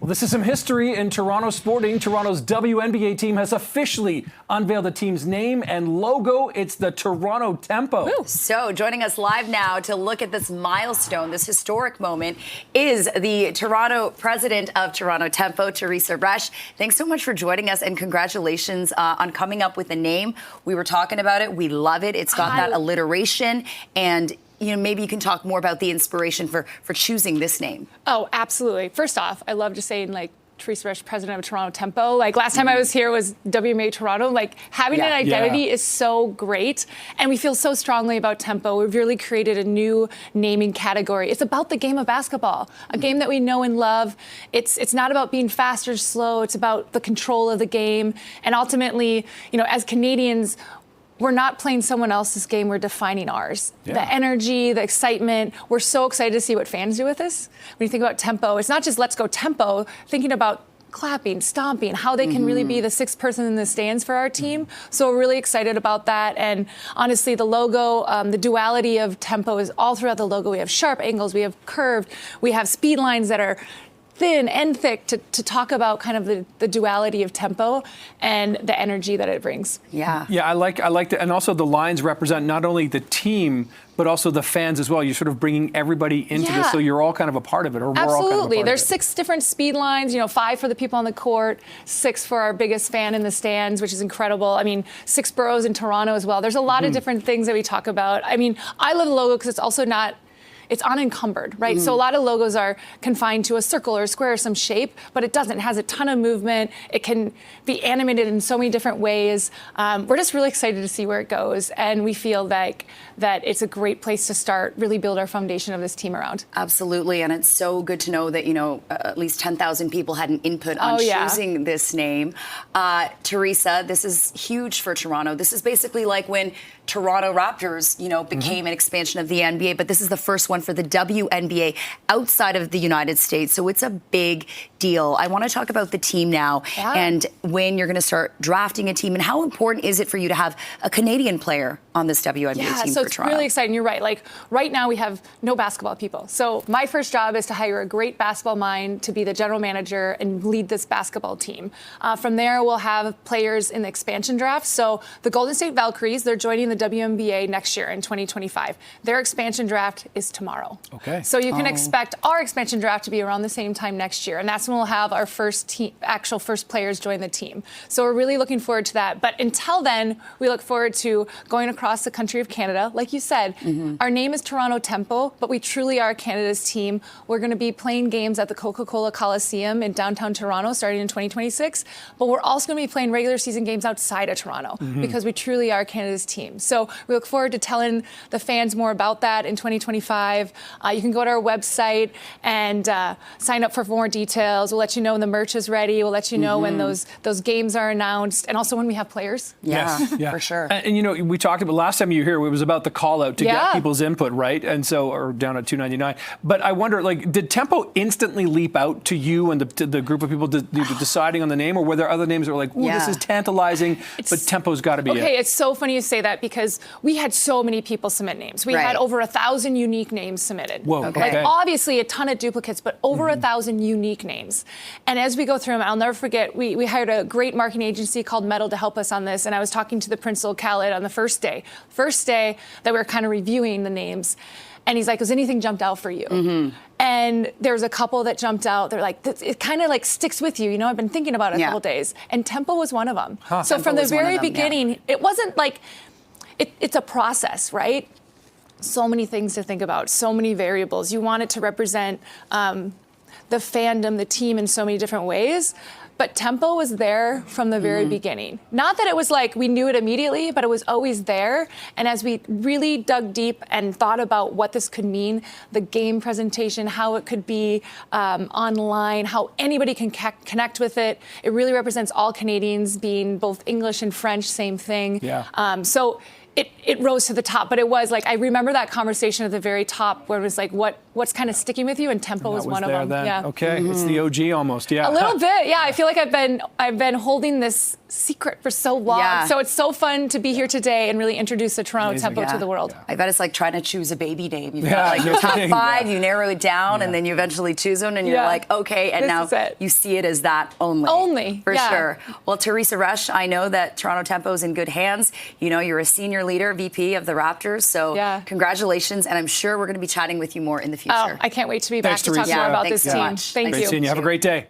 Well, this is some history in Toronto sporting. Toronto's WNBA team has officially unveiled the team's name and logo. It's the Toronto Tempo. Woo. So joining us live now to look at this milestone, this historic moment, is the Toronto president of Toronto Tempo, Teresa Resch. Thanks so much for joining us, and congratulations on coming up with a name. We were talking about it. We love it. It's got that alliteration, and maybe you can talk more about the inspiration for choosing this name. Oh, absolutely. First off, I love just saying, Teresa Resch, president of Toronto Tempo. Last time I was here was WNBA Toronto. Having an identity is so great. And we feel so strongly about Tempo. We've really created a new naming category. It's about the game of basketball, a game that we know and love. It's not about being fast or slow. It's about the control of the game. And ultimately, as Canadians, we're not playing someone else's game, we're defining ours. Yeah. The energy, the excitement, we're so excited to see what fans do with this. When you think about Tempo, it's not just let's go Tempo, thinking about clapping, stomping, how they can really be the sixth person in the stands for our team. So we're really excited about that. And honestly, the logo, the duality of Tempo is all throughout the logo. We have sharp angles, we have curved, we have speed lines that are thin and thick to talk about kind of the duality of Tempo and the energy that it brings. Yeah, I like that. And also the lines represent not only the team, but also the fans as well. You're sort of bringing everybody into this, so you're all kind of a part of it, or we're all kind of a part of it. There's 6 different speed lines, 5 for the people on the court, 6 for our biggest fan in the stands, which is incredible. I mean, 6 boroughs in Toronto as well. There's a lot of different things that we talk about. I mean, I love the logo because it's also it's unencumbered, right? So a lot of logos are confined to a circle or a square or some shape, but it doesn't. It has a ton of movement. It can be animated in so many different ways. We're just really excited to see where it goes, and we feel that it's a great place to start, really build our foundation of this team around. Absolutely, and it's so good to know that, at least 10,000 people had an input on choosing this name. Teresa, this is huge for Toronto. This is basically like when Toronto Raptors, became an expansion of the NBA, but this is the first one for the WNBA outside of the United States. So it's a big deal. I want to talk about the team now and when you're going to start drafting a team, and how important is it for you to have a Canadian player on this WNBA team for Toronto? So it's really exciting. You're right. Right now we have no basketball people. So my first job is to hire a great basketball mind to be the general manager and lead this basketball team. From there, we'll have players in the expansion draft. So the Golden State Valkyries, they're joining the WNBA next year in 2025. Their expansion draft is tomorrow. Okay. So you can expect our expansion draft to be around the same time next year, and that's when we'll have our first players join the team. So we're really looking forward to that. But until then, we look forward to going across the country of Canada. Like you said, our name is Toronto Tempo, but we truly are Canada's team. We're going to be playing games at the Coca-Cola Coliseum in downtown Toronto starting in 2026, but we're also going to be playing regular season games outside of Toronto because we truly are Canada's team. So we look forward to telling the fans more about that in 2025. You can go to our website and sign up for more details. We'll let you know when the merch is ready. We'll let you know when those games are announced, and also when we have players. Yeah, for sure. And we talked about last time you were here, it was about the call out to get people's input, right? And so, or down at $2.99. But I wonder, did Tempo instantly leap out to you and the group of people deciding on the name, or were there other names that were like, ooh, this is tantalizing, but Tempo's got to be it? Okay, it's so funny you say that because we had so many people submit names. We had over 1,000 unique names submitted. Whoa, okay. Obviously a ton of duplicates, but over 1,000 unique names. And as we go through them, I'll never forget, we hired a great marketing agency called Metal to help us on this. And I was talking to the principal, Khaled, on the first day that we were kind of reviewing the names. And he's like, has anything jumped out for you? And there was a couple that jumped out. They're like, it kind of sticks with you. I've been thinking about it a couple days. And Tempo was one of them. So Tempo from the very them, beginning, it wasn't like, it's a process, right? So many things to think about, so many variables. You want it to represent the fandom, the team in so many different ways. But Tempo was there from the very beginning. Not that it was like we knew it immediately, but it was always there. And as we really dug deep and thought about what this could mean, the game presentation, how it could be online, how anybody can connect with it, it really represents all Canadians, being both English and French, same thing. Yeah. So it rose to the top, but it was like, I remember that conversation at the very top where it was like, what what's kind of sticking with you, and Tempo was one of them. Then. Yeah. Okay, it's the OG almost. Yeah. A little bit. Yeah, I feel like I've been holding this secret for so long. Yeah. So it's so fun to be here today and really introduce the Toronto Tempo to the world. I bet it's like trying to choose a baby name. You've got like your top 5, you narrow it down, and then you eventually choose one, and you're like, okay, and now you see it as that only. Only. For sure. Well, Teresa Rush, I know that Toronto Tempo is in good hands. You know, you're a senior leader, VP of the Raptors, so congratulations, and I'm sure we're going to be chatting with you more in the future. Oh, I can't wait to be back to talk more about this team. Thank you. Great seeing you. Have a great day.